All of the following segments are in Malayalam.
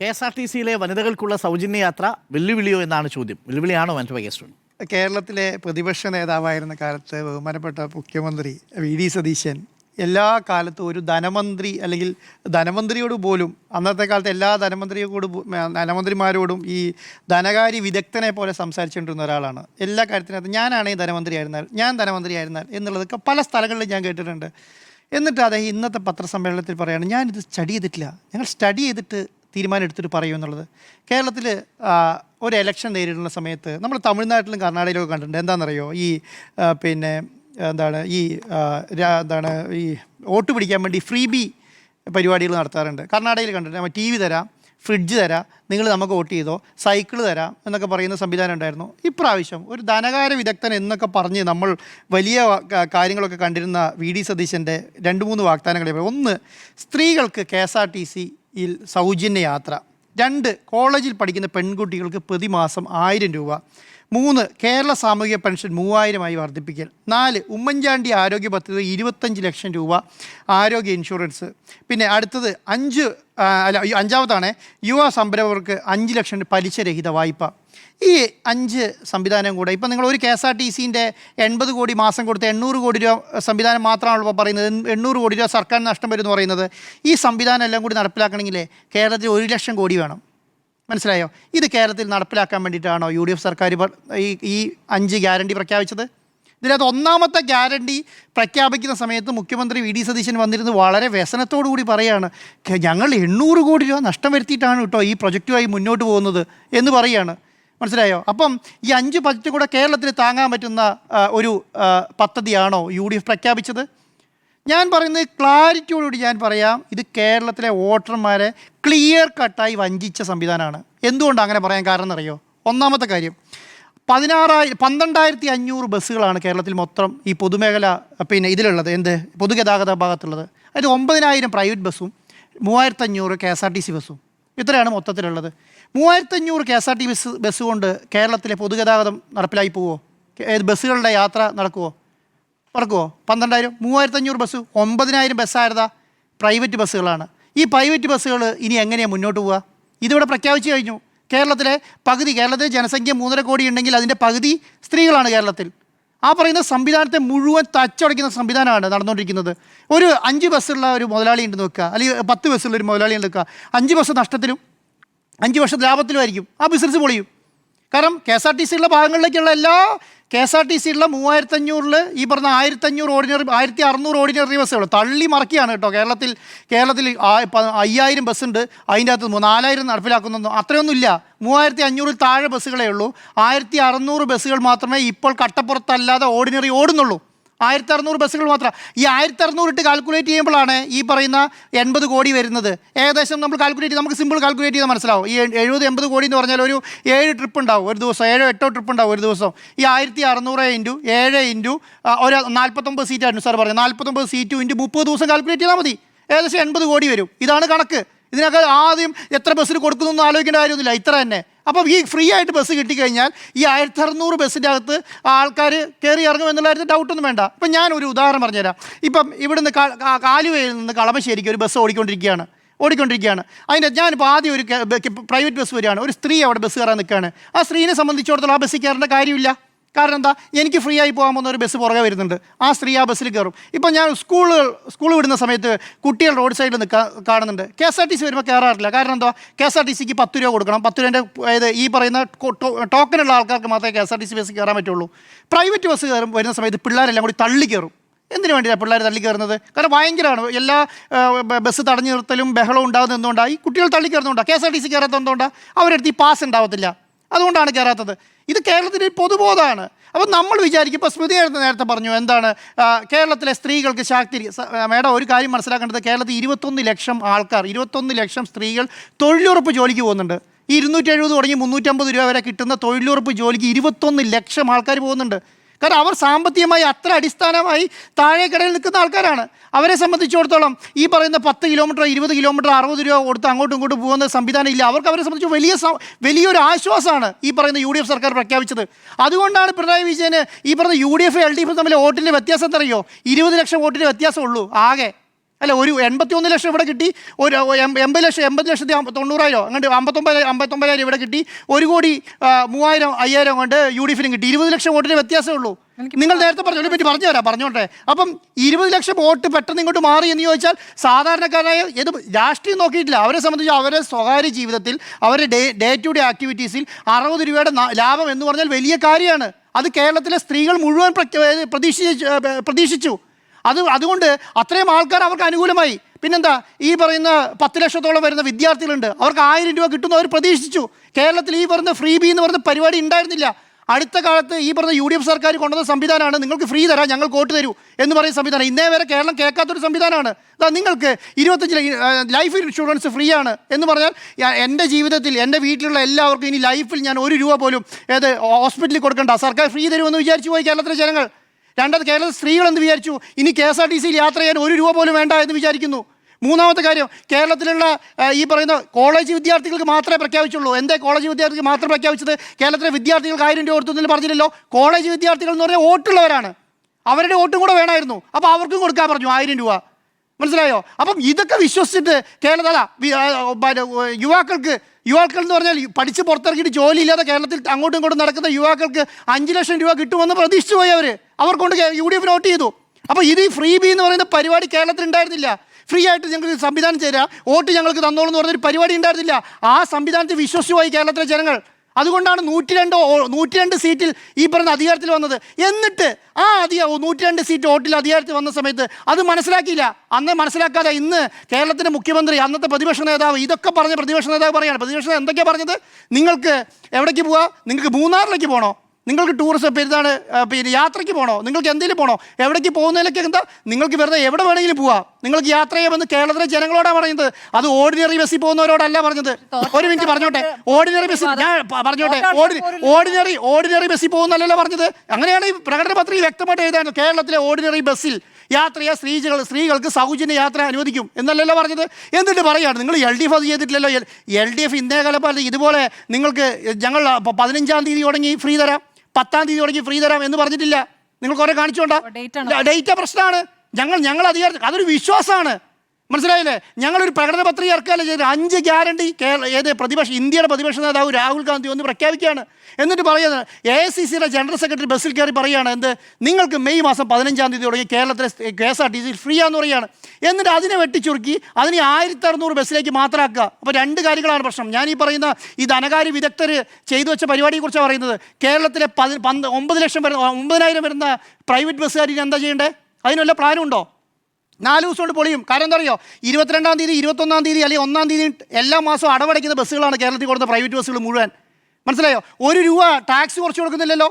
KSRTCയിലെ വനിതകൾക്കുള്ള സൗജന്യ യാത്ര വെല്ലുവിളിയോ എന്നാണ് ചോദ്യം. വെല്ലുവിളിയാണോ എൻ്റെ ഗസ്റ്റ്? കേരളത്തിലെ പ്രതിപക്ഷ നേതാവായിരുന്ന കാലത്ത് ബഹുമാനപ്പെട്ട മുഖ്യമന്ത്രി വി സതീശൻ എല്ലാ കാലത്തും ഒരു ധനമന്ത്രി അല്ലെങ്കിൽ ധനമന്ത്രിയോട് പോലും അന്നത്തെ കാലത്ത് എല്ലാ ധനമന്ത്രിമാരോടും ഈ ധനകാര്യ വിദഗ്ധനെ പോലെ സംസാരിച്ചുകൊണ്ടിരുന്ന ഒരാളാണ്. എല്ലാ കാര്യത്തിനകത്ത് ഞാൻ ധനമന്ത്രി ആയിരുന്നാൽ എന്നുള്ളതൊക്കെ പല സ്ഥലങ്ങളിലും ഞാൻ കേട്ടിട്ടുണ്ട്. എന്നിട്ട് അദ്ദേഹം ഇന്നത്തെ പത്രസമ്മേളനത്തിൽ പറയുകയാണ്, ഞാനിത് ഞങ്ങൾ സ്റ്റഡി ചെയ്തിട്ട് തീരുമാനം എടുത്തിട്ട് പറയൂ എന്നുള്ളത്. കേരളത്തിൽ ഒരു എലക്ഷൻ നേരിടുന്ന സമയത്ത് നമ്മൾ തമിഴ്നാട്ടിലും കർണാടകയിലൊക്കെ കണ്ടിട്ടുണ്ട്. എന്താണെന്നറിയോ, ഈ വോട്ട് പിടിക്കാൻ വേണ്ടി ഫ്രീ ബി പരിപാടികൾ നടത്താറുണ്ട്. കർണാടകയിൽ കണ്ടിട്ടുണ്ട്. നമ്മൾ TV തരാം, ഫ്രിഡ്ജ് തരാം, നിങ്ങൾ നമുക്ക് വോട്ട് ചെയ്തോ, സൈക്കിൾ തരാം എന്നൊക്കെ പറയുന്ന സംവിധാനം ഉണ്ടായിരുന്നു. ഇപ്രാവശ്യം ഒരു ധനകാര്യ വിദഗ്ധൻ എന്നൊക്കെ പറഞ്ഞ് നമ്മൾ വലിയ കാര്യങ്ങളൊക്കെ കണ്ടിരുന്ന വി സതീശൻ്റെ 2-3 വാഗ്ദാനങ്ങളെ. ഒന്ന്, സ്ത്രീകൾക്ക് KSRTCയിൽ സൗജന്യ യാത്ര. 2, കോളേജിൽ പഠിക്കുന്ന പെൺകുട്ടികൾക്ക് പ്രതിമാസം 1000 രൂപ. 3, കേരള സാമൂഹിക പെൻഷൻ 3000 വർദ്ധിപ്പിക്കൽ. 4, ഉമ്മൻചാണ്ടി ആരോഗ്യ പദ്ധതി 25 ലക്ഷം രൂപ ആരോഗ്യ ഇൻഷുറൻസ്. പിന്നെ അടുത്തത് 5ാമതാണ് യുവ സംരംഭകർക്ക് 5 ലക്ഷം പലിശരഹിത വായ്പ. ഈ 5 സംവിധാനം കൂടെ ഇപ്പം നിങ്ങൾ ഒരു KSRTCൻ്റെ 80 കോടി മാസം കൊടുത്ത് 800 കോടി രൂപ സംവിധാനം മാത്രമാണല്ലോ ഇപ്പോൾ പറയുന്നത്. 800 കോടി രൂപ സർക്കാർ നഷ്ടം വരുമെന്ന് പറയുന്നത്. ഈ സംവിധാനം എല്ലാം കൂടി നടപ്പിലാക്കണമെങ്കിൽ കേരളത്തിൽ 1 ലക്ഷം കോടി വേണം. മനസ്സിലായോ? ഇത് കേരളത്തിൽ നടപ്പിലാക്കാൻ വേണ്ടിയിട്ടാണോ UDF സർക്കാർ ഈ 5 ഗ്യാരണ്ടി പ്രഖ്യാപിച്ചത്? ഇതിനകത്ത് 1ാമത്തെ ഗ്യാരണ്ടി പ്രഖ്യാപിക്കുന്ന സമയത്ത് മുഖ്യമന്ത്രി വി സതീശൻ വന്നിരുന്ന് വളരെ വ്യസനത്തോടു കൂടി പറയുകയാണ്, ഞങ്ങൾ 800 കോടി രൂപ നഷ്ടം വരുത്തിയിട്ടാണ് കേട്ടോ ഈ പ്രൊജക്റ്റുമായി മുന്നോട്ട് പോകുന്നത് എന്ന് പറയുകയാണ്. മനസ്സിലായോ? അപ്പം ഈ 5 ബജറ്റ് കൂടെ കേരളത്തിൽ താങ്ങാൻ പറ്റുന്ന ഒരു പദ്ധതിയാണോ UDF പ്രഖ്യാപിച്ചത്? ഞാൻ പറയുന്നത് ക്ലാരിറ്റിയോടുകൂടി ഞാൻ പറയാം, ഇത് കേരളത്തിലെ വോട്ടർമാരെ ക്ലിയർ കട്ടായി വഞ്ചിച്ച സംവിധാനമാണ്. എന്തുകൊണ്ടാണ് അങ്ങനെ പറയാൻ കാരണം എന്നറിയോ? 1ാമത്തെ കാര്യം, 12,500 ബസ്സുകളാണ് കേരളത്തിൽ മൊത്തം ഈ പൊതുമേഖല ഇതിലുള്ളത്, പൊതുഗതാഗത ഭാഗത്തുള്ളത്. അതിൽ 9,000 പ്രൈവറ്റ് ബസ്സും 3,500 KSRTC ബസ്സും. ഇത്രയാണ് മൊത്തത്തിലുള്ളത്. 3,500 KSRTC ബസ് കൊണ്ട് കേരളത്തിലെ പൊതുഗതാഗതം നടപ്പിലായി പോവുമോ? ബസ്സുകളുടെ യാത്ര നടക്കുമോ? 12,000 3,500 ബസ്, 9,000 ബസ്സായിരുതാ പ്രൈവറ്റ് ബസ്സുകളാണ്. ഈ പ്രൈവറ്റ് ബസ്സുകൾ ഇനി എങ്ങനെയാണ് മുന്നോട്ട് പോവുക? ഇതിവിടെ പ്രഖ്യാപിച്ചു കഴിഞ്ഞു. കേരളത്തിലെ ജനസംഖ്യ 3.5 കോടി ഉണ്ടെങ്കിൽ അതിൻ്റെ പകുതി സ്ത്രീകളാണ് കേരളത്തിൽ. ആ പറയുന്ന സംവിധാനത്തെ മുഴുവൻ തച്ചടയ്ക്കുന്ന സംവിധാനമാണ് നടന്നുകൊണ്ടിരിക്കുന്നത്. ഒരു 5 ബസ്സുള്ള ഒരു മുതലാളി ഉണ്ടെന്ന് വെക്കുക, അല്ലെങ്കിൽ 10 ബസ്സുള്ള ഒരു മുതലാളി ഉണ്ടെന്ന് വെക്കുക. 5 ബസ് നഷ്ടത്തിലും 5 വർഷം ലാഭത്തിലുമായിരിക്കും. ആ ബിസിനസ് പൊളിയും. കാരണം KSRTCയുള്ള ഭാഗങ്ങളിലേക്കുള്ള എല്ലാ KSRTCയുള്ള 3,500 ഈ പറഞ്ഞ 1,500 ഓർഡിനറി 1,600 ഓർഡിനറി ബസ്സുകൾ തള്ളി മറക്കുകയാണ് കേട്ടോ. കേരളത്തിൽ 5,000 ബസ്സുണ്ട്. അതിൻ്റെ അകത്ത് 4,000 നടപ്പിലാക്കുന്നൊന്നും അത്രയൊന്നുമില്ല. 3,500 താഴെ ബസ്സുകളേ ഉള്ളൂ. 1,600 ബസ്സുകൾ മാത്രമേ ഇപ്പോൾ കട്ടപ്പുറത്തല്ലാതെ ഓർഡിനറി ഓടുന്നുള്ളൂ. 1,600 ബസ്സുകൾ മാത്രം. ഈ 1,600 ഇട്ട് കാൽക്കുലേറ്റ് ചെയ്യുമ്പോഴാണ് ഈ പറയുന്ന 80 കോടി വരുന്നത്. ഏകദേശം നമ്മൾ നമുക്ക് സിമ്പിൾ കാൽക്കുലേറ്റ് ചെയ്താൽ മനസ്സിലാവും. ഈ 70-80 കോടി എന്ന് പറഞ്ഞാൽ ഒരു 7 ട്രിപ്പ് ഉണ്ടാവും ഒരു ദിവസം, 7-8 ട്രിപ്പ് ഉണ്ടാവും ഒരു ദിവസം. ഈ 1,600 ഇൻറ്റു 7 ഇൻറ്റു ഒരു 49 സീറ്റായിരുന്നു സാർ പറഞ്ഞത്. 49 സീറ്റ് ഇൻറ്റു 30 ദിവസം കാൽക്കുലേറ്റ് ചെയ്താൽ മതി. ഏകദേശം 80 കോടി വരും. ഇതാണ് കണക്ക്. ഇതിനൊക്കെ ആദ്യം എത്ര ബസ്സിന് കൊടുക്കുന്നൊന്നും ആലോചിക്കേണ്ട കാര്യമൊന്നുമില്ല, ഇത്ര തന്നെ. അപ്പം ഈ ഫ്രീ ആയിട്ട് ബസ് കിട്ടിക്കഴിഞ്ഞാൽ ഈ 1,600 ബസ്സിൻ്റെ അകത്ത് ആൾക്കാർ കയറി ഇറങ്ങും എന്നുള്ള കാര്യത്തിൽ ഡൗട്ടൊന്നും വേണ്ട. ഇപ്പം ഞാനൊരു ഉദാഹരണം പറഞ്ഞുതരാം. ഇപ്പം ഇവിടുന്ന് ആലുവയിൽ നിന്ന് കളമശ്ശേരിക്ക് ഒരു ബസ് ഓടിക്കൊണ്ടിരിക്കുകയാണ്. ഞാനിപ്പോൾ ആദ്യം ഒരു പ്രൈവറ്റ് ബസ് വരികയാണ്. ഒരു സ്ത്രീ അവിടെ ബസ് കയറാൻ നിൽക്കുകയാണ്. ആ സ്ത്രീനെ സംബന്ധിച്ചിടത്തോളം ആ ബസ്സിൽ കയറേണ്ട കാര്യമില്ല. കാരണം എന്താ, എനിക്ക് ഫ്രീ ആയി പോകാൻ പോകുന്ന ഒരു ബസ് പുറകെ വരുന്നുണ്ട്. ആ സ്ത്രീ ആ ബസ്സിൽ കയറും. ഇപ്പം ഞാൻ സ്കൂൾ വിടുന്ന സമയത്ത് കുട്ടികൾ റോഡ് സൈഡിൽ കാണുന്നുണ്ട്. KSRTC വരുമ്പോൾ കയറാറില്ല. കാരണം എന്താ, KSRTCക്ക് 10 രൂപ കൊടുക്കണം. 10 രൂപേൻ്റെ ഈ പറയുന്ന ടോക്കനുള്ള ആൾക്കാർക്ക് മാത്രമേ KSRTC ബസ് കയറാൻ പറ്റുള്ളൂ. പ്രൈവറ്റ് ബസ് വരുന്ന സമയത്ത് പിള്ളേരെല്ലാം കൂടി തള്ളി കയറും. എന്തിനു വേണ്ടിയാണ് പിള്ളേർ തള്ളി കയറുന്നത്? കാരണം ഭയങ്കരമാണ്. എല്ലാ ബസ് തടഞ്ഞു നിർത്തലും ബഹളവും ഉണ്ടാകുന്നത് എന്തുകൊണ്ടാണ്? ഈ കുട്ടികൾ തള്ളി കയറുന്നതുകൊണ്ടാണ്. KSRTC കയറാത്തത് എന്തുകൊണ്ടാണ്? അവരുടെ അടുത്ത് ഈ പാസ് ഉണ്ടാവത്തില്ല. അതുകൊണ്ടാണ് കയറാത്തത്. ഇത് കേരളത്തിൻ്റെ ഒരു അപ്പം നമ്മൾ വിചാരിക്കും, ഇപ്പോൾ സ്മൃതി നേരത്തെ പറഞ്ഞു എന്താണ് കേരളത്തിലെ സ്ത്രീകൾക്ക് മേഡം ഒരു കാര്യം മനസ്സിലാക്കേണ്ടത്, കേരളത്തിൽ 21 ലക്ഷം ആൾക്കാർ, 21 ലക്ഷം സ്ത്രീകൾ തൊഴിലുറപ്പ് ജോലിക്ക് പോകുന്നുണ്ട്. ഈ 270 തുടങ്ങി 350 രൂപ വരെ കിട്ടുന്ന തൊഴിലുറപ്പ് ജോലിക്ക് 21 ലക്ഷം ആൾക്കാർ പോകുന്നുണ്ട്. കാരണം അവർ സാമ്പത്തികമായി അത്ര അടിസ്ഥാനമായി താഴേക്കടയിൽ നിൽക്കുന്ന ആൾക്കാരാണ്. അവരെ സംബന്ധിച്ചിടത്തോളം ഈ പറയുന്ന 10 കിലോമീറ്റർ 20 കിലോമീറ്റർ 60 രൂപ കൊടുത്ത് അങ്ങോട്ടും ഇങ്ങോട്ടും പോകുന്ന സംവിധാനം ഇല്ല. അവരെ സംബന്ധിച്ച് വലിയൊരു ആശ്വാസമാണ് ഈ പറയുന്ന UDF സർക്കാർ പ്രഖ്യാപിച്ചത്. അതുകൊണ്ടാണ് പിണറായി വിജയന് ഈ പറയുന്ന UDF LDF തമ്മിൽ വോട്ടിൻ്റെ വ്യത്യാസം എന്തറിയോ? 20 ലക്ഷം വോട്ടിൻ്റെ വ്യത്യാസമുള്ളൂ ആകെ. അല്ല, ഒരു 81 ലക്ഷം ഇവിടെ കിട്ടി, ഒരു 80,90,000 അങ്ങോട്ട് 59,000 ഇവിടെ കിട്ടി, 1,03,500 കൊണ്ട് UDF-നും കിട്ടി. 20 ലക്ഷം വോട്ടിന് വ്യത്യാസമേ ഉള്ളൂ. നിങ്ങൾ നേരത്തെ പറഞ്ഞതിനെ പറ്റി പറഞ്ഞോട്ടെ. അപ്പം 20 ലക്ഷം വോട്ട് പെട്ടെന്ന് ഇങ്ങോട്ട് മാറി എന്ന് ചോദിച്ചാൽ സാധാരണക്കാരായ ഇത് രാഷ്ട്രീയം നോക്കിയിട്ടില്ല. അവരെ സംബന്ധിച്ച് അവരെ സ്വകാര്യ ജീവിതത്തിൽ അവരുടെ ഡേ ടു ഡേ ആക്ടിവിറ്റീസിൽ 60 രൂപയുടെ ലാഭം എന്ന് പറഞ്ഞാൽ വലിയ കാര്യമാണ്. അത് കേരളത്തിലെ സ്ത്രീകൾ മുഴുവൻ പ്രതീക്ഷിച്ചു. അതുകൊണ്ട് അത്രയും ആൾക്കാർ അവർക്ക് അനുകൂലമായി. പിന്നെന്താ, ഈ പറയുന്ന 10 ലക്ഷത്തോളം വരുന്ന വിദ്യാർത്ഥികളുണ്ട്, അവർക്ക് 1000 രൂപ കിട്ടുന്നു അവർ പ്രതീക്ഷിച്ചു. കേരളത്തിൽ ഈ പറയുന്ന ഫ്രീ ബി എന്ന് പറയുന്ന പരിപാടി ഉണ്ടായിരുന്നില്ല. അടുത്ത കാലത്ത് ഈ പറഞ്ഞ UDF സർക്കാർ കൊണ്ടുവന്ന സംവിധാനമാണ് നിങ്ങൾക്ക് ഫ്രീ തരാം, ഞങ്ങൾ വോട്ട് തരൂ എന്ന് പറയുന്ന സംവിധാനം. ഇന്നേ വരെ കേരളം കേൾക്കാത്തൊരു സംവിധാനമാണ്. നിങ്ങൾക്ക് 25 ലൈഫ് ഇൻഷുറൻസ് ഫ്രീ ആണ് എന്ന് പറഞ്ഞാൽ എൻ്റെ ജീവിതത്തിൽ എൻ്റെ വീട്ടിലുള്ള എല്ലാവർക്കും ഇനി ലൈഫിൽ ഞാൻ 1 രൂപ പോലും ഹോസ്പിറ്റലിൽ കൊടുക്കണ്ട, സർക്കാർ ഫ്രീ തരുമെന്ന് വിചാരിച്ചു പോയി കേരളത്തിലെ ജനങ്ങൾ. രണ്ടാമത് കേരളത്തിലെ സ്ത്രീകൾ എന്ത് വിചാരിച്ചു, ഇനി KSRTCയിൽ യാത്ര ചെയ്യാൻ 1 രൂപ പോലും വേണ്ട എന്ന് വിചാരിക്കുന്നു. മൂന്നാമത്തെ കാര്യം, കേരളത്തിലുള്ള ഈ പറയുന്ന കോളേജ് വിദ്യാർത്ഥികൾക്ക് മാത്രമേ പ്രഖ്യാപിച്ചുള്ളൂ. എന്താ കോളേജ് വിദ്യാർത്ഥികൾക്ക് മാത്രം പ്രഖ്യാപിച്ചത്? കേരളത്തിലെ വിദ്യാർത്ഥികൾക്ക് 1000 രൂപ കൊടുത്തു പറഞ്ഞില്ലല്ലോ. കോളേജ് വിദ്യാർത്ഥികൾ എന്ന് പറഞ്ഞാൽ വോട്ടുള്ളവരാണ്, അവരുടെ വോട്ടും കൂടെ വേണമായിരുന്നു. അപ്പോൾ അവർക്കും കൊടുക്കാൻ പറഞ്ഞു 1000 രൂപ. മനസ്സിലായോ? അപ്പം ഇതൊക്കെ വിശ്വസിച്ചിട്ട് യുവാക്കൾ എന്ന് പറഞ്ഞാൽ പഠിച്ച് പുറത്തിറങ്ങിയിട്ട് ജോലിയില്ലാതെ കേരളത്തിൽ അങ്ങോട്ടും ഇങ്ങോട്ടും നടക്കുന്ന യുവാക്കൾക്ക് 5 ലക്ഷം രൂപ കിട്ടുമെന്ന് പ്രതീക്ഷിച്ചു പോയി അവർ കൊണ്ട് UDF വോട്ട് ചെയ്തു. അപ്പോൾ ഇത് ഈ ഫ്രീ ബി എന്ന് പറയുന്ന പരിപാടി കേരളത്തിൽ ഉണ്ടായിരുന്നില്ല. ഫ്രീ ആയിട്ട് ഞങ്ങൾക്ക് സംവിധാനം തരാം, വോട്ട് ഞങ്ങൾക്ക് തന്നോളൂ എന്ന് പറഞ്ഞൊരു പരിപാടി ഉണ്ടായിരുന്നില്ല. ആ സംവിധാനത്തിൽ വിശ്വസിച്ചു പോയി കേരളത്തിലെ ജനങ്ങൾ. അതുകൊണ്ടാണ് 102 സീറ്റിൽ ഈ പറഞ്ഞ അധികാരത്തിൽ വന്നത്. എന്നിട്ട് ആ 102 സീറ്റ് വോട്ടിൽ അധികാരത്തിൽ വന്ന സമയത്ത് അത് മനസ്സിലാക്കിയില്ല. അന്ന് മനസ്സിലാക്കാതെ ഇന്ന് കേരളത്തിൻ്റെ മുഖ്യമന്ത്രി, അന്നത്തെ പ്രതിപക്ഷ നേതാവ്, ഇതൊക്കെ പറഞ്ഞ പ്രതിപക്ഷ നേതാവ് പറയാണ്. പ്രതിപക്ഷ നേതാവ് എന്തൊക്കെയാണ് പറഞ്ഞത്? നിങ്ങൾക്ക് എവിടേക്ക് പോവാ? നിങ്ങൾക്ക് മൂന്നാറിലേക്ക് പോകണോ? നിങ്ങൾക്ക് ടൂറിസം പിന്നെ യാത്രയ്ക്ക് പോകണോ? നിങ്ങൾക്ക് എന്തെങ്കിലും പോകണോ? എവിടേക്ക് പോകുന്നതിലൊക്കെ എന്താ, നിങ്ങൾക്ക് വെറുതെ എവിടെ വേണമെങ്കിലും പോവാം, നിങ്ങൾക്ക് യാത്ര ചെയ്യാമെന്ന് കേരളത്തിലെ ജനങ്ങളോടാണ് പറയുന്നത്. അത് ഓർഡിനറി ബസ്സിൽ പോകുന്നവരോടല്ല പറഞ്ഞത്. ഒരു മിനിറ്റ് പറഞ്ഞോട്ടെ. ഓർഡിനറി ബസ്സിൽ ഞാൻ പറഞ്ഞോട്ടെ, ഓർഡിനറി ബസ്സിൽ പോകുന്നല്ലോ പറഞ്ഞത്. അങ്ങനെയാണ് ഈ പ്രകടന പത്രിക വ്യക്തമായിട്ട് എഴുതാൻ. കേരളത്തിലെ ഓർഡിനറി ബസ്സിൽ യാത്ര ചെയ്യാൻ സ്ത്രീകൾക്ക് സൗജന്യ യാത്ര അനുവദിക്കും എന്നല്ലല്ലോ പറഞ്ഞത്. എന്നിട്ട് പറയുകയാണ് നിങ്ങൾ LDF അത് ചെയ്തിട്ടില്ലല്ലോ. LDF ഇന്നേ കാലത്ത് ഇതുപോലെ നിങ്ങൾക്ക് ഞങ്ങൾ 15-ാം തീയതി തുടങ്ങി ഫ്രീ തരാം, 10-ാം തീയതി തുടങ്ങി ഫ്രീ തരാം എന്ന് പറഞ്ഞിട്ടില്ല. നിങ്ങൾ കുറേ കാണിച്ചോണ്ടാ. ഡേറ്റ പ്രശ്നമാണ്. ഞങ്ങൾ അധികാരം, അതൊരു വിശ്വാസമാണ്. മനസ്സിലായില്ലേ? ഞങ്ങളൊരു പ്രകടന പത്രിക ഇറക്കുകയല്ലേ ചെയ്ത് 5 ഗ്യാരണ്ടി ഇന്ത്യയുടെ പ്രതിപക്ഷ നേതാവ് രാഹുൽ ഗാന്ധി ഒന്ന് പ്രഖ്യാപിക്കുകയാണ്. എന്നിട്ട് പറയുന്നത് AICCയുടെ ജനറൽ സെക്രട്ടറി ബസ്സിൽ കയറി പറയുകയാണ്, എന്ത്, നിങ്ങൾക്ക് മെയ് മാസം 15-ാം തീയതി തുടങ്ങി കേരളത്തിലെ KSRTC ഫ്രീ ആണെന്ന് പറയുകയാണ്. എന്നിട്ട് അതിനെ വെട്ടിച്ചുരുക്കി അതിനെ 1600 ബസ്സിലേക്ക് മാത്രമാക്കുക. അപ്പോൾ 2 കാര്യങ്ങളാണ് പ്രശ്നം. ഞാൻ ഈ പറയുന്ന ഈ ധനകാര്യ വിദഗ്ധർ ചെയ്തു വെച്ച പരിപാടിയെക്കുറിച്ചാണ് പറയുന്നത്. കേരളത്തിലെ 9,000 വരുന്ന പ്രൈവറ്റ് ബസ്സുകാർ എന്താ ചെയ്യേണ്ടത്? അതിനുള്ള പ്ലാനുണ്ടോ? 4 ദിവസം കൊണ്ട് പൊളിയും. കാരണം എന്താ അറിയോ, 22-ാം തീയതി 21-ാം തീയതി അല്ലെങ്കിൽ 1-ാം തീയതി എല്ലാ മാസവും അടവടയ്ക്കുന്ന ബസ്സുകളാണ് കേരളത്തിൽ കൊടുത്ത പ്രൈവറ്റ് ബസ്സുകൾ മുഴുവൻ. മനസ്സിലായോ? 1 രൂപ ടാക്സ് കുറച്ച് കൊടുക്കുന്നില്ലല്ലോ.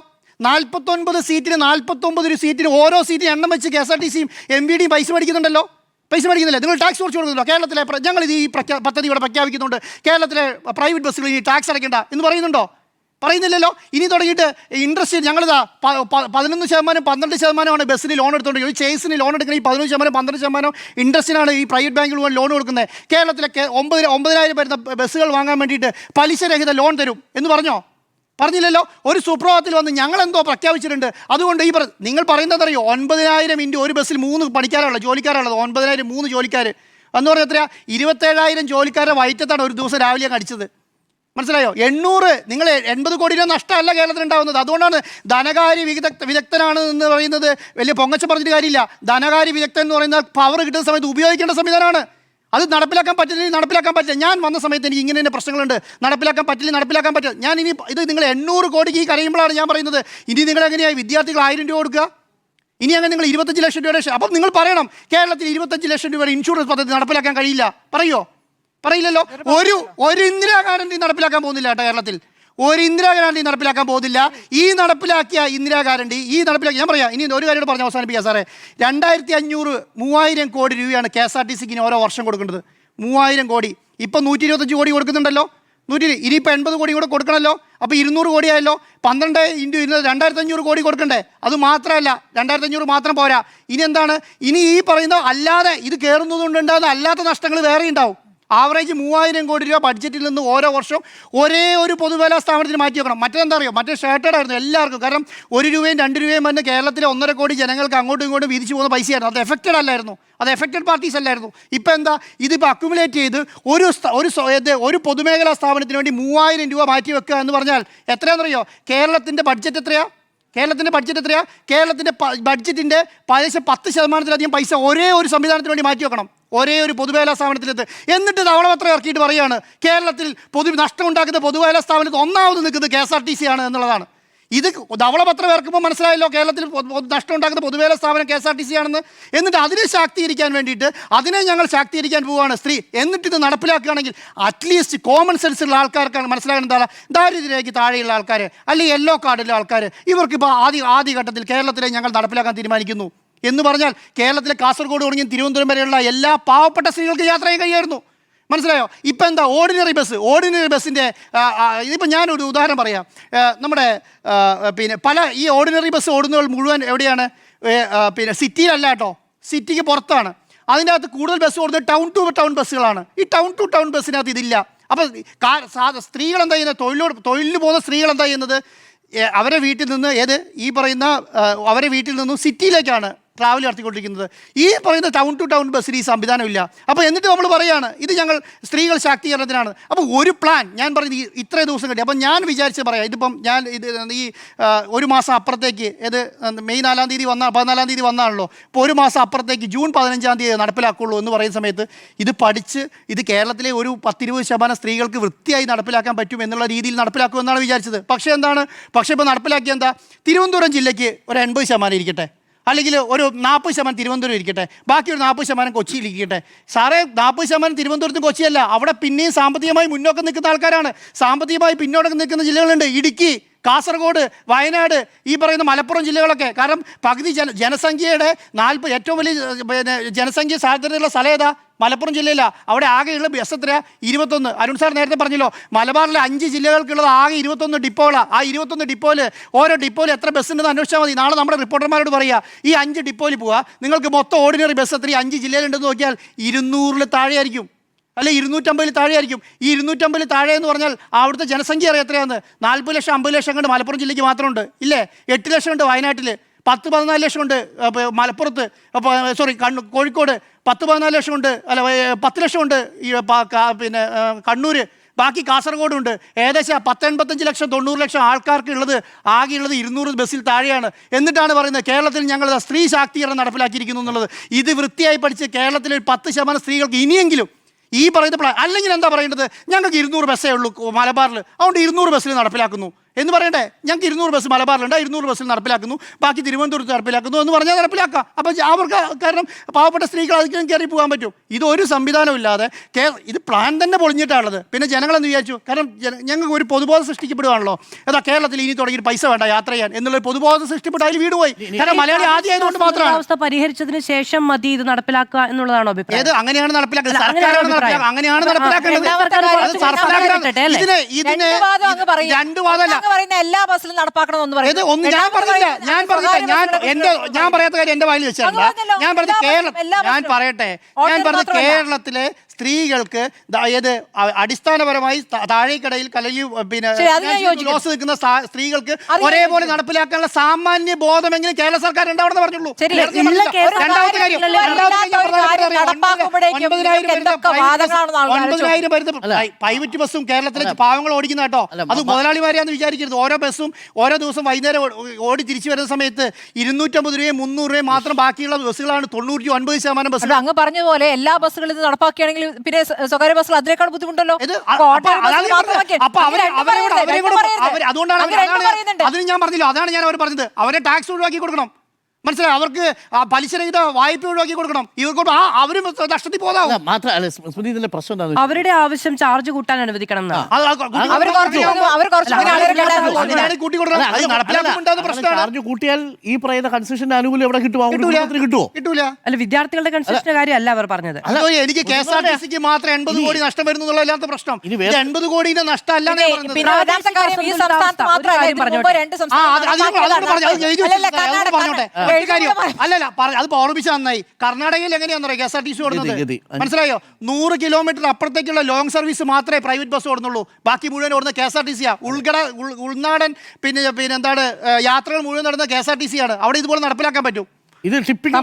49 സീറ്റിന് 49 സീറ്റിന് ഓരോ സീറ്റിന് എണ്ണം വെച്ച് KSRTCയും MVDയും പൈസ മേടിക്കുന്നുണ്ടല്ലോ. പൈസ മേടിക്കുന്നില്ല. നിങ്ങൾ ടാക്സ് കുറച്ച് കൊടുക്കുന്നില്ലോ. കേരളത്തിലെ ഞങ്ങൾ ഈ പദ്ധതി ഇവിടെ പ്രഖ്യാപിക്കുന്നുണ്ട്, കേരളത്തിലെ പ്രൈവറ്റ് ബസ്സുകൾ ഈ ടാക്സ് അടയ്ക്കേണ്ട എന്ന് പറയുന്നില്ലല്ലോ. ഇനി തുടങ്ങിയിട്ട് ഇൻട്രസ്റ്റ് ഞങ്ങളിതാ 11%, 12% ബസ്സിന് ലോൺ എടുത്തുകൊണ്ടിരിക്കുന്നത്. ചേസിന് ലോൺ എടുക്കുന്ന ഈ 11%, 12% ഇൻട്രസ്റ്റിനാണ് ഈ പ്രൈവറ്റ് ബാങ്കുകൾ ലോൺ കൊടുക്കുന്നത്. കേരളത്തിലെ 9,000 വരുന്ന ബസ്സുകൾ വാങ്ങാൻ വേണ്ടിയിട്ട് പലിശരഹിത ലോൺ തരും എന്ന് പറഞ്ഞില്ലല്ലോ. ഒരു സുപ്രഭാതത്തിൽ വന്ന് ഞങ്ങളെന്തോ പ്രഖ്യാപിച്ചിട്ടുണ്ട്. അതുകൊണ്ട് നിങ്ങൾ പറയുന്നത് അറിയോ, 9,000 ഇൻറ്റു ഒരു ബസ്സിൽ 3 ജോലിക്കാരുള്ളത്. 9,000 3 ജോലിക്കാർ എന്ന് പറഞ്ഞാൽ എത്രയാ? 27,000 ജോലിക്കാരുടെ വയറ്റത്താണ് ഒരു ദിവസം രാവിലെ അടിച്ചത്. മനസ്സിലായോ? 800 നിങ്ങൾ 80 കോടി രൂപ നഷ്ടമല്ല കേരളത്തിൽ ഉണ്ടാകുന്നത്. അതുകൊണ്ടാണ് ധനകാര്യ വിദഗ്ധനാണ് എന്ന് പറയുന്നത്. വലിയ പൊങ്ങച്ച പറഞ്ഞിട്ട് കാര്യമില്ല. ധനകാര്യ വിദഗ്ധൻ എന്ന് പറയുന്നത് പവർ കിട്ടുന്ന സമയത്ത് ഉപയോഗിക്കേണ്ട സംവിധാനമാണ്. അത് നടപ്പിലാക്കാൻ പറ്റില്ല. ഞാൻ വന്ന സമയത്ത് എനിക്ക് ഇങ്ങനെ തന്നെ പ്രശ്നങ്ങളുണ്ട്. നടപ്പിലാക്കാൻ പറ്റില്ല. ഞാൻ ഇനി ഇത് നിങ്ങൾ 800 കോടിക്ക് ഈ കരയുമ്പോഴാണ് ഞാൻ പറയുന്നത്, ഇനി നിങ്ങൾ എങ്ങനെയായി വിദ്യാർത്ഥികൾ 1000 രൂപ കൊടുക്കുക? ഇനി അങ്ങനെ നിങ്ങൾ 25 ലക്ഷം രൂപയുടെ അപ്പം നിങ്ങൾ പറയണം കേരളത്തിൽ 25 ലക്ഷം രൂപയുടെ ഇൻഷുറൻസ് പദ്ധതി നടപ്പിലാക്കാൻ കഴിയില്ല. പറയില്ലല്ലോ. ഒരു ഇന്ദിരാ ഗാരണ്ടി നടപ്പിലാക്കാൻ പോകുന്നില്ല കേട്ടോ. കേരളത്തിൽ ഒരു ഇന്ദിരാ ഗാരണ്ടി നടപ്പിലാക്കാൻ പോകുന്നില്ല. ഈ നടപ്പിലാക്കിയ ഇന്ദിരാ ഗാരണ്ടി ഞാൻ പറയാം. ഇനി ഒരു കാര്യം പറഞ്ഞ് അവസാനിപ്പിക്കാം സാറേ. 2,500-3,000 കോടി രൂപയാണ് KSRTCക്ക് ഓരോ വർഷം കൊടുക്കേണ്ടത്. 3,000 കോടി. ഇപ്പം 125 കോടി കൊടുക്കുന്നുണ്ടല്ലോ. ഇനിയിപ്പോൾ 80 കോടി കൂടെ കൊടുക്കണമല്ലോ. അപ്പോൾ 200 കോടിയായല്ലോ. 12 ഇൻറ്റു 2,500 കോടി കൊടുക്കണ്ടേ? അത് മാത്രമല്ല, 2,500 മാത്രം പോരാ. ഇനി എന്താണ്? ഇനി ഈ പറയുന്ന അല്ലാതെ ഇത് കയറുന്നതുകൊണ്ടുണ്ടാകുന്ന അല്ലാത്ത നഷ്ടങ്ങൾ വേറെ ഉണ്ടാവും. ആവറേജ് 3000 കോടി രൂപ ബഡ്ജറ്റിൽ നിന്ന് ഓരോ വർഷം ഒരേ ഒരു പൊതുമേഖലാ സ്ഥാപനത്തിന് മാറ്റി വെക്കണം. മറ്റെന്താ അറിയോ, മറ്റേ ഷർട്ടഡ് ആയിരുന്നു എല്ലാവർക്കും. കാരണം 1 രൂപയും 2 രൂപയും വന്ന് കേരളത്തിലെ 1.5 കോടി ജനങ്ങൾക്ക് അങ്ങോട്ടും ഇങ്ങോട്ടും വീതിച്ചു പോകുന്ന പൈസയായിരുന്നു. അത് എഫക്റ്റഡ് അല്ലായിരുന്നു, അത് എഫക്റ്റഡ് പാർട്ടീസ് അല്ലായിരുന്നു. ഇപ്പം എന്താ, ഇതിപ്പോൾ അക്യുമുലേറ്റ് ചെയ്ത് ഒരു പൊതുമേഖലാ സ്ഥാപനത്തിന് വേണ്ടി 3000 രൂപ മാറ്റി വെക്കുക എന്ന് പറഞ്ഞാൽ എത്രയാണെന്നറിയോ? കേരളത്തിൻ്റെ ബഡ്ജറ്റ് എത്രയാ? കേരളത്തിൻ്റെ ബഡ്ജറ്റിൻ്റെ പലിശ 10% പൈസ ഒരേ ഒരു സംവിധാനത്തിന് വേണ്ടി മാറ്റി വെക്കണം, ഒരേ ഒരു പൊതുമേഖലാ സ്ഥാപനത്തിലെത്ത്. എന്നിട്ട് ധവളപത്രം ഇറക്കിയിട്ട് പറയുകയാണ് കേരളത്തിൽ നഷ്ടം ഉണ്ടാക്കുന്ന പൊതുമേഖലാ സ്ഥാപനത്തിൽ ഒന്നാമത് നിൽക്കുന്നത് KSRTC ആണ് എന്നുള്ളതാണ്. ഇത് ധവളപത്രം ഇറക്കുമ്പോൾ മനസ്സിലായല്ലോ കേരളത്തിൽ നഷ്ടം ഉണ്ടാക്കുന്ന പൊതുമേഖലാ സ്ഥാപനം KSRTC ആണെന്ന്. എന്നിട്ട് അതിനെ ശാക്തീകരിക്കാൻ വേണ്ടിയിട്ട് അതിനെ ഞങ്ങൾ ശാക്തീകരിക്കാൻ പോവുകയാണ് സ്ത്രീ. എന്നിട്ട് ഇത് നടപ്പിലാക്കുകയാണെങ്കിൽ അറ്റ്ലീസ്റ്റ് കോമൺ സെൻസുള്ള ആൾക്കാർക്കാണ് മനസ്സിലാകുന്നത്. എന്താണ്, ദാരിദ്ര്യരേഖയ്ക്ക് താഴെയുള്ള ആൾക്കാർ അല്ലെങ്കിൽ യെല്ലോ കാർഡിലുള്ള ആൾക്കാർ, ഇവർക്കിപ്പോൾ ആദ്യഘട്ടത്തിൽ കേരളത്തിലെ ഞങ്ങൾ നടപ്പിലാക്കാൻ തീരുമാനിക്കുന്നു എന്ന് പറഞ്ഞാൽ കേരളത്തിലെ കാസർഗോഡ് തുടങ്ങി തിരുവനന്തപുരം വരെയുള്ള എല്ലാ പാവപ്പെട്ട സ്ത്രീകൾക്ക് യാത്ര ചെയ്യാൻ കഴിയുമായിരുന്നു. മനസ്സിലായോ? ഇപ്പം എന്താ, ഓർഡിനറി ബസ്സിൻ്റെ ഇതിപ്പോൾ ഞാനൊരു ഉദാഹരണം പറയാം. നമ്മുടെ ഈ ഓർഡിനറി ബസ് ഓടുന്നവർ മുഴുവൻ എവിടെയാണ്? സിറ്റിയിലല്ല കേട്ടോ, സിറ്റിക്ക് പുറത്താണ്. അതിൻ്റെ അകത്ത് കൂടുതൽ ബസ് ഓടുന്നത് ടൗൺ ടു ടൗൺ ബസ്സുകളാണ്. ഈ ടൗൺ ടു ടൗൺ ബസ്സിനകത്ത് ഇതില്ല. അപ്പോൾ സ്ത്രീകൾ എന്താ ചെയ്യുന്നത്? തൊഴിലിന് പോകുന്ന സ്ത്രീകൾ എന്താ ചെയ്യുന്നത്? അവരെ വീട്ടിൽ നിന്ന് അവരെ വീട്ടിൽ നിന്നും സിറ്റിയിലേക്കാണ് ട്രാവൽ നടത്തിക്കൊണ്ടിരിക്കുന്നത്. ഈ പറയുന്ന ടൗൺ ടു ടൗൺ ബസ്സിൽ ഈ സംവിധാനമില്ല. അപ്പോൾ എന്നിട്ട് നമ്മൾ പറയുകയാണ് ഇത് ഞങ്ങൾ സ്ത്രീകൾ ശാക്തീകരണത്തിനാണ്. അപ്പോൾ ഒരു പ്ലാൻ ഞാൻ പറഞ്ഞത് ഇത്രയും ദിവസം കിട്ടി. അപ്പം ഞാൻ വിചാരിച്ച് പറയാം, ഇതിപ്പം ഈ ഒരു മാസം അപ്പുറത്തേക്ക് മെയ് 4-ാം തീയതി 14-ാം തീയതി വന്നാണല്ലോ. ഇപ്പോൾ ഒരു മാസം അപ്പുറത്തേക്ക് ജൂൺ 15-ാം തീയതി നടപ്പിലാക്കുള്ളൂ എന്ന് പറയുന്ന സമയത്ത് ഇത് പഠിച്ച് ഇത് കേരളത്തിലെ ഒരു 10-20% സ്ത്രീകൾക്ക് വൃത്തിയായി നടപ്പിലാക്കാൻ പറ്റും എന്നുള്ള രീതിയിൽ നടപ്പിലാക്കുമെന്നാണ് വിചാരിച്ചത്. പക്ഷേ ഇപ്പോൾ നടപ്പിലാക്കിയ എന്താ, തിരുവനന്തപുരം ജില്ലയ്ക്ക് ഒരു 80% ഇരിക്കട്ടെ, അല്ലെങ്കിൽ ഒരു 40% തിരുവനന്തപുരം ഇരിക്കട്ടെ, ബാക്കി ഒരു 40% കൊച്ചിയിലിരിക്കട്ടെ. സാറേ, 40% തിരുവനന്തപുരത്തും കൊച്ചിയല്ല, അവിടെ പിന്നെയും സാമ്പത്തികമായി മുന്നോക്കം നിൽക്കുന്ന ആൾക്കാരാണ്. സാമ്പത്തികമായി പിന്നോക്കം നിൽക്കുന്ന ജില്ലകളുണ്ട്, ഇടുക്കി, കാസർഗോഡ്, വയനാട്, ഈ പറയുന്ന മലപ്പുറം ജില്ലകളൊക്കെ. കാരണം പകുതി ജനസംഖ്യയുടെ ഏറ്റവും വലിയ ജനസംഖ്യ സാധ്യതയുള്ള സ്ഥലം ഏതാ? മലപ്പുറം ജില്ലയിലാണ്. അവിടെ ആകെയുള്ള ബസ് എത്രയാ? 21. അരുൺ സാർ നേരത്തെ പറഞ്ഞല്ലോ, മലബാറിലെ 5 ജില്ലകൾക്കുള്ളത് ആകെ 21 ഡിപ്പോകളാണ്. ആ 21 ഡിപ്പോയിൽ ഓരോ ഡിപ്പോയിൽ എത്ര ബസ് ഉണ്ടെന്ന് അന്വേഷിച്ചാൽ മതി. നാളെ നമ്മുടെ റിപ്പോർട്ടർമാരോട് പറയുക, ഈ 5 ഡിപ്പോയിൽ പോവുക, നിങ്ങൾക്ക് മൊത്തം ഓർഡിനറി ബസ് എത്ര 5 ജില്ലയിലുണ്ടെന്ന് നോക്കിയാൽ 200-ൽ താഴെ ആയിരിക്കും, അല്ലെ 250-ൽ താഴെ ആയിരിക്കും. ഈ 250-ൽ താഴെ എന്ന് പറഞ്ഞാൽ അവിടുത്തെ ജനസംഖ്യ അറിയാം എത്രയാണ്? 40 ലക്ഷം 50 ലക്ഷം കണ്ട് മലപ്പുറം ജില്ലയ്ക്ക് മാത്രമുണ്ട്, ഇല്ലേ? 8 ലക്ഷം ഉണ്ട് വയനാട്ടിൽ, 10-14 ലക്ഷം ഉണ്ട് മലപ്പുറത്ത്, കോഴിക്കോട് 10-14 ലക്ഷം ഉണ്ട്, 10 ലക്ഷം ഉണ്ട് കണ്ണൂർ, ബാക്കി കാസർഗോഡുണ്ട്. ഏകദേശം 85 ലക്ഷം 90 ലക്ഷം ആൾക്കാർക്ക് ആകെയുള്ളത് 200 ബസ്സിൽ താഴെയാണ്. എന്നിട്ടാണ് പറയുന്നത് കേരളത്തിൽ ഞങ്ങൾ സ്ത്രീ ശാക്തീകരണം നടപ്പിലാക്കിയിരിക്കുന്നു എന്നുള്ളത്. ഇത് വൃത്തിയായി പഠിച്ച് കേരളത്തിലെ 10% സ്ത്രീകൾക്ക് ഇനിയെങ്കിലും ഈ പറയുന്ന പ്ലാൻ, അല്ലെങ്കിൽ എന്താ പറയേണ്ടത്, ഞങ്ങൾക്ക് 200 ബസ്സേ ഉള്ളൂ മലബാറിൽ, അതുകൊണ്ട് 200 ബസ്സിൽ നടപ്പിലാക്കുന്നു എന്ന് പറയണ്ടേ? ഞങ്ങൾക്ക് 200 ബസ് മലബാറിലുണ്ട്, 200 ബസ്സിൽ നടപ്പിലാക്കുന്നു, ബാക്കി തിരുവനന്തപുരത്ത് നടപ്പിലാക്കുന്നു എന്ന് പറഞ്ഞാൽ നടപ്പിലാക്കാം. അപ്പം അവർക്ക് കാരണം പാവപ്പെട്ട സ്ത്രീകൾ അതിലും കയറി പോകാൻ പറ്റും. ഇതൊരു സംവിധാനമില്ലാതെ ഇത് പ്ലാൻ തന്നെ പൊളിഞ്ഞിട്ടാണുള്ളത്. പിന്നെ ജനങ്ങളെന്ന് വിചാരിച്ചു, കാരണം ഞങ്ങൾക്ക് ഒരു പൊതുബോധം സൃഷ്ടിക്കപ്പെടുകയാണല്ലോ, കേരളത്തിൽ ഇനി തുടങ്ങി പൈസ വേണ്ട യാത്ര ചെയ്യാൻ എന്നുള്ളൊരു പൊതുബോധം സൃഷ്ടിപ്പെട്ട് അതിൽ വീട് പോയി. കാരണം മലയാളി ആദ്യമായതുകൊണ്ട് മാത്രമാണ് അവസ്ഥ പരിഹരിച്ചതിന് ശേഷം മതി ഇത് നടപ്പിലാക്കുക എന്നുള്ളതാണോ അഭിപ്രായം? ഏത് അങ്ങനെയാണ് നടപ്പിലാക്കുന്നത്, സർക്കാരാണ് നടപ്പിലാക്കുന്നത്, അങ്ങനെയാണ് നടപ്പിലാക്കേണ്ടത്. ഇതിന് 2 വാദമല്ല, എല്ലാ ബസ്സിലും നടപ്പാക്കണമെന്ന് പറയുന്നത്. ഞാൻ പറയാത്ത കാര്യം എന്റെ വായിൽ വെച്ചാൽ ഞാൻ പറയട്ടെ, കേരളത്തിലെ സ്ത്രീകൾക്ക് അടിസ്ഥാനപരമായി താഴേക്കടയിൽ ലോസ് നിൽക്കുന്ന സ്ത്രീകൾക്ക് ഒരേപോലെ നടപ്പിലാക്കാനുള്ള സാമാന്യ ബോധമെങ്കിലും കേരള സർക്കാർ ഉണ്ടാവണമെന്ന് പറഞ്ഞുള്ളൂ. രണ്ടാമത്തെ കാര്യം, 90,000 പ്രൈവറ്റ് ബസ്സും കേരളത്തിലെ പാവങ്ങൾ ഓടിക്കുന്ന കേട്ടോ, അത് മുതലാളിമാരെയാന്ന് വിചാരിക്കരുത്. ഓരോ ബസ്സും ഓരോ ദിവസം വൈകുന്നേരം ഓടി തിരിച്ചു വരുന്ന സമയത്ത് 250 രൂപയും 300 രൂപയും മാത്രം ബാക്കിയുള്ള ബസ്സുകളാണ് 99% ബസ്. അങ്ങ് പറഞ്ഞ പോലെ എല്ലാ ബസ്സുകളും നടപ്പാക്കുകയാണെങ്കിൽ പിന്നെ സ്വകാര്യ ബസ്സുകൾ അതിനേക്കാൾ ബുദ്ധിമുട്ടല്ലോ. അതുകൊണ്ടാണ് അതിന് ഞാൻ പറഞ്ഞില്ല, അതാണ് ഞാൻ അവർ പറഞ്ഞത്, അവരെ ടാക്സ് ഒഴിവാക്കി കൊടുക്കണം. മനസ്സിലായി, അവർക്ക് പലിശരഹിത വായ്പ ഒഴിവാക്കി കൊടുക്കണം. ഇവർക്ക് അവരും നഷ്ടത്തിൽ പോകാം. അവരുടെ ആവശ്യം ചാർജ് കൂട്ടാൻ അനുവദിക്കണം. ചാർജ് കൂട്ടിയാൽ ഈ പറയുന്ന കൺസെഷന്റെ ആനുകൂല്യം എവിടെ കിട്ടുമോ? അല്ല, വിദ്യാർത്ഥികളുടെ കൺസെഷന്റെ കാര്യമല്ല അവർ പറഞ്ഞത്. എനിക്ക് KSRTCക്ക് മാത്രം 80 കോടി നഷ്ടം വരുന്നു എന്നുള്ളതല്ലാത്ത പ്രശ്നം. 80 കോടിയുടെ നഷ്ടം അല്ല. മറ്റു കാര്യം അല്ലല്ല അത് ഓർമ്മിച്ച നന്നായി. കർണാടകയിൽ എങ്ങനെയാണെന്നറിയോ KSRTC ഓടുന്നത്? ഗതി. മനസ്സിലായോ? 100 കിലോമീറ്റർ അപ്പുറത്തേക്കുള്ള ലോങ് സർവീസ് മാത്രമേ പ്രൈവറ്റ് ബസ് ഓടുന്നുള്ളൂ. ബാക്കി മുഴുവൻ ഓടുന്ന KSRTC ആ. ഉൾനാടൻ പിന്നെ എന്താണ് യാത്രകൾ മുഴുവൻ നടന്ന KSRTC ആണ്. അവിടെ ഇതുപോലെ നടപ്പിലാക്കാൻ പറ്റും. ഇത് ഷിപ്പിംഗ്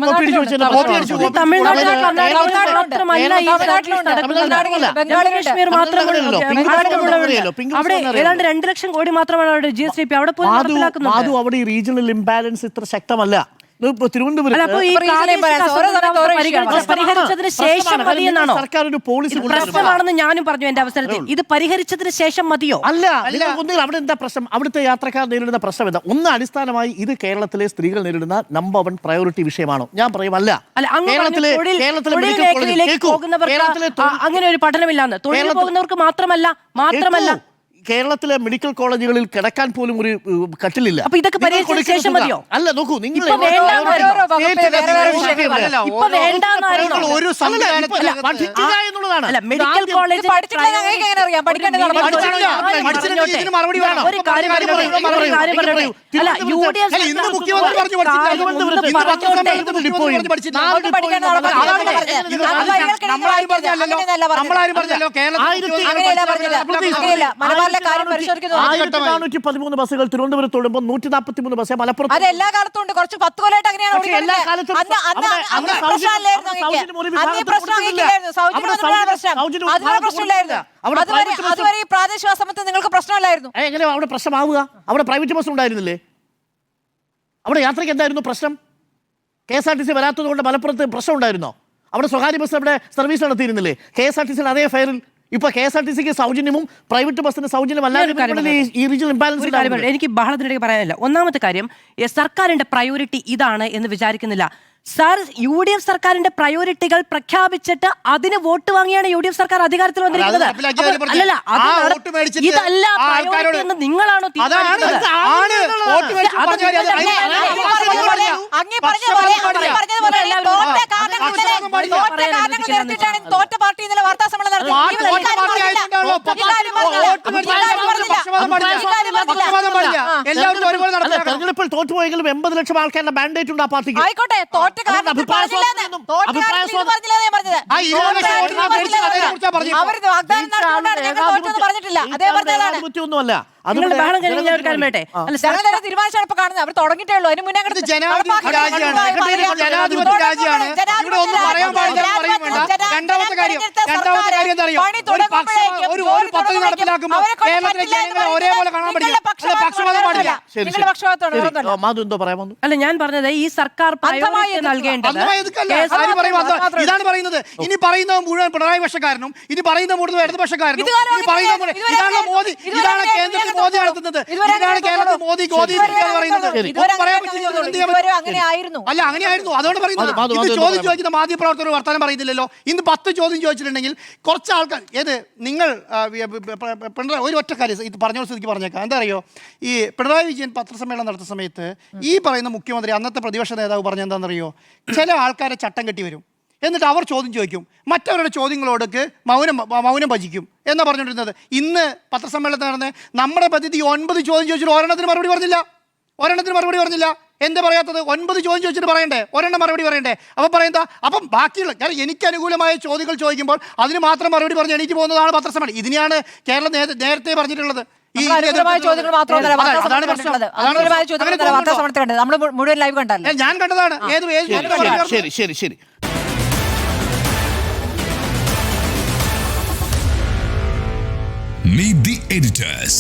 അവിടെ ഏതാണ്ട് 2 ലക്ഷം കോടി മാത്രമാണ് അവിടെ GSTP അവിടെ പോയി നടപ്പിലാക്കുന്നത്. അവിടെ ഈ റീജിയണൽ ഇംബാലൻസ് ഇത്ര ശക്തമല്ല. പരിഹരിച്ചതിന് ശേഷം മതിയെന്നാണോ സർക്കാർ ഒരു പോളിസി പ്രശ്നമാണെന്ന് ഞാനും പറഞ്ഞു എന്റെ അവസരത്തിൽ. ഇത് പരിഹരിച്ചതിന് ശേഷം മതിയോ? അല്ല, അവിടെ എന്താ പ്രശ്നം? അവിടുത്തെ യാത്രക്കാർ നേരിടുന്ന പ്രശ്നം എന്താ? ഒന്ന്, അടിസ്ഥാനമായി ഇത് കേരളത്തിലെ സ്ത്രീകൾ നേരിടുന്ന നമ്പർ 1 പ്രയോറിറ്റി വിഷയമാണോ? ഞാൻ പറയും അല്ല. അങ്ങനെ ഒരു പഠനമില്ലാന്ന്. തൊഴിൽ പോകുന്നവർക്ക് മാത്രമല്ല കേരളത്തിലെ മെഡിക്കൽ കോളേജുകളിൽ കിടക്കാൻ പോലും ഒരു കട്ടിലില്ല. അപ്പൊ ഇതൊക്കെ പരിഹരിച്ചതിന് ശേഷം മതിയോ? അല്ല, നോക്കൂ, നിങ്ങൾ എന്നുള്ളതാണ് മെഡിക്കൽ കോളേജ് നമ്മളാരും പറഞ്ഞല്ലോ കേരളത്തിൽ 1413 ബസ്സുകൾ തിരുവനന്തപുരത്തോടുമ്പോൾ 143 ബസ് മലപ്പുറത്ത്. അത് എല്ലാ കാലത്തും ഉണ്ട്. കുറച്ച് 10 കൊല്ലമായിട്ട് അങ്ങനെയാണ്. അതുവരെ ഈ പ്രാദേശിക സമയത്ത് നിങ്ങൾക്ക് പ്രശ്നമല്ലായിരുന്നു. എങ്ങനെ അവിടെ പ്രശ്നമാവുക? അവിടെ പ്രൈവറ്റ് ബസ് ഉണ്ടായിരുന്നില്ലേ? അവിടെ യാത്രയ്ക്ക് എന്തായിരുന്നു പ്രശ്നം? KSRTC വരാത്തത് കൊണ്ട് മലപ്പുറത്ത് പ്രശ്നം ഉണ്ടായിരുന്നോ? അവിടെ സ്വകാര്യ ബസ് അവിടെ സർവീസ് നടത്തിയിരുന്നില്ലേ? KSRTC അതേ ഫെയറിൽ. ഇപ്പൊ KSRTCക്ക് സൗജന്യവും പ്രൈവറ്റ് ബസ്സിന് സൗജന്യമല്ലാതെ ഈ റീജിയണൽ ഇംബാലൻസ്. എനിക്ക് ബഹളത്തിനിടയ്ക്ക് പറയാനില്ല. ഒന്നാമത്തെ കാര്യം, സർക്കാരിന്റെ പ്രയോറിറ്റി ഇതാണ് എന്ന് വിചാരിക്കുന്നില്ല. സാർ, UDF സർക്കാരിന്റെ പ്രയോറിറ്റികൾ പ്രഖ്യാപിച്ചിട്ട് അതിന് വോട്ട് വാങ്ങിയാണ് UDF സർക്കാർ അധികാരത്തിൽ വന്നിരിക്കുന്നത്. അല്ലല്ല, ഇതല്ല പ്രയോറിറ്റി എന്ന് നിങ്ങളാണോ തീരുമാനിക്കുന്നത്? തോറ്റ പാർട്ടി ഇന്നലെ വാർത്താ സമ്മേളനം നടത്തി. തെരഞ്ഞെടുപ്പിൽ തോറ്റുപോയെങ്കിലും 80 ലക്ഷം ആൾക്കാരുടെ മാൻഡേറ്റ് ഉണ്ട് ആ പാർട്ടിക്ക്. ആയിക്കോട്ടെ, തീരുമാനിച്ചപ്പോ കാണുന്നത് അവർ തുടങ്ങിയിട്ടേ ഉള്ളൂ. അതിന് മുന്നേ അല്ല, ഞാൻ പറഞ്ഞത് ഈ സർക്കാർ നൽകേണ്ടത് ഇതാണ് പറയുന്നത്. ഇനി പറയുന്ന മുഴുവൻ പിണറായി പക്ഷക്കാരനും ഇനി പറയുന്ന മുഴുവൻ ഇടതുപക്ഷക്കാരനും ഇതാണ് മോദി, ഇതാണ് കേന്ദ്രത്തിൽ മോദി നടത്തുന്നത്, ഇതാണ് കേരളത്തിൽ മോദി അല്ല അങ്ങനെയായിരുന്നു. അതുകൊണ്ട് പറയുന്നത് ഇത് ചോദ്യം ചോദിക്കുന്ന മാധ്യമപ്രവർത്തകർ വർത്തമാനം പറയുന്നില്ലല്ലോ. ഇന്ന് 10 ചോദ്യം ചോദിച്ചിട്ടുണ്ടെങ്കിൽ കുറച്ച് ആൾക്കാർ നിങ്ങൾ പിണറായി ഒരു ഒറ്റ കാര്യം ഇത് പറഞ്ഞ സ്ഥിതിക്ക് പറഞ്ഞേക്കാം. എന്താ അറിയോ, ഈ പിണറായി വിജയൻ പത്രസമ്മേളനം നടത്തുന്ന സമയത്ത് ഈ പറയുന്ന മുഖ്യമന്ത്രി അന്നത്തെ പ്രതിപക്ഷ നേതാവ് പറഞ്ഞ എന്താണെന്നറിയോ, ചില ആൾക്കാരെ ചട്ടം കെട്ടി വരും, എന്നിട്ട് അവർ ചോദ്യം ചോദിക്കും, മറ്റവരുടെ ചോദ്യങ്ങളോടൊക്കെ മൗനം ഭജിക്കും എന്നാണ് പറഞ്ഞുകൊണ്ടിരുന്നത്. ഇന്ന് പത്രസമ്മേളനത്തിൽ നടന്ന് നമ്മുടെ പദ്ധതി 9 ചോദ്യം ചോദിച്ചിട്ട് ഒരെണ്ണത്തിന് മറുപടി പറഞ്ഞില്ല. എന്താ പറയാത്തത്? 9 ചോദ്യം ചോദിച്ചിട്ട് പറയണ്ടേ, ഒരെണ്ണം മറുപടി പറയണ്ടേ? അപ്പം പറയുന്നത് അപ്പം ബാക്കിയുള്ള എനിക്ക് അനുകൂലമായ ചോദ്യങ്ങൾ ചോദിക്കുമ്പോൾ അതിന് മാത്രം മറുപടി പറഞ്ഞ് എണീറ്റ് പോകുന്നതാണ് പത്രസമ്മേളനം. ഇതിനെയാണ് കേരളം നേരത്തെ പറഞ്ഞിട്ടുള്ളത്. മുഴുവൻ ലൈവ് കണ്ടല്ലോ, ഞാൻ കണ്ടതാണ്. ശരി. Meet the editors.